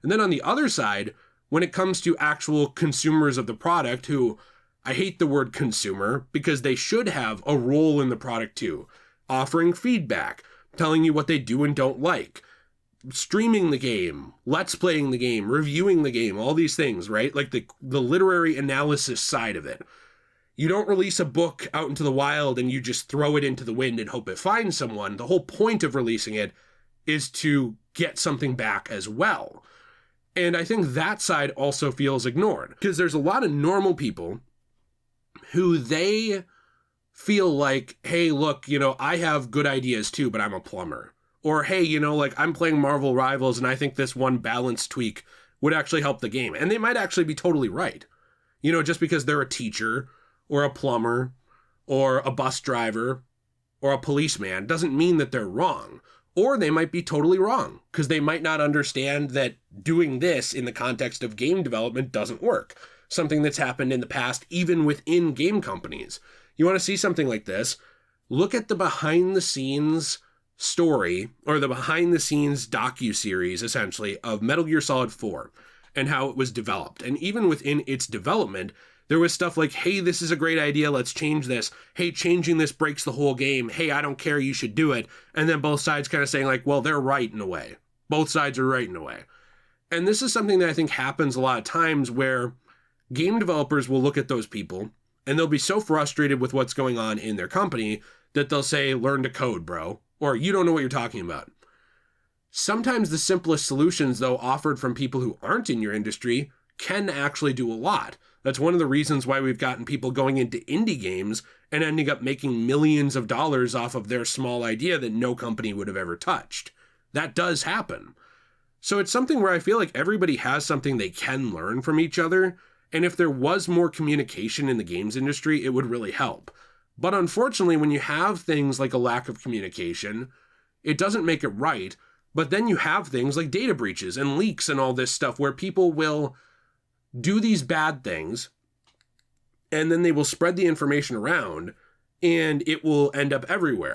And then on the other side, when it comes to actual consumers of the product who, I hate the word consumer because they should have a role in the product too, offering feedback, telling you what they do and don't like, streaming the game, let's playing the game, reviewing the game, all these things, right? Like the literary analysis side of it. You don't release a book out into the wild and you just throw it into the wind and hope it finds someone. The whole point of releasing it is to get something back as well. And I think that side also feels ignored because there's a lot of normal people who they feel like, hey, look, I have good ideas too, but I'm a plumber. Or, hey, I'm playing Marvel Rivals and I think this one balance tweak would actually help the game. And they might actually be totally right. Just because they're a teacher or a plumber or a bus driver or a policeman doesn't mean that they're wrong. Or they might be totally wrong because they might not understand that doing this in the context of game development doesn't work. Something that's happened in the past, even within game companies. You want to see something like this? Look at the behind-the-scenes story, or the behind-the-scenes docu-series, essentially, of Metal Gear Solid 4 and how it was developed. And even within its development, there was stuff like, hey, this is a great idea, let's change this. Hey, changing this breaks the whole game. Hey, I don't care, you should do it. And then both sides kind of saying like, well, they're right in a way. Both sides are right in a way. And this is something that I think happens a lot of times where game developers will look at those people and they'll be so frustrated with what's going on in their company that they'll say, learn to code, bro. Or you don't know what you're talking about. Sometimes the simplest solutions, though, offered from people who aren't in your industry can actually do a lot. That's one of the reasons why we've gotten people going into indie games and ending up making millions of dollars off of their small idea that no company would have ever touched. That does happen. So it's something where I feel like everybody has something they can learn from each other. And if there was more communication in the games industry, it would really help. But unfortunately, when you have things like a lack of communication, it doesn't make it right. But then you have things like data breaches and leaks and all this stuff where people will do these bad things and then they will spread the information around and it will end up everywhere.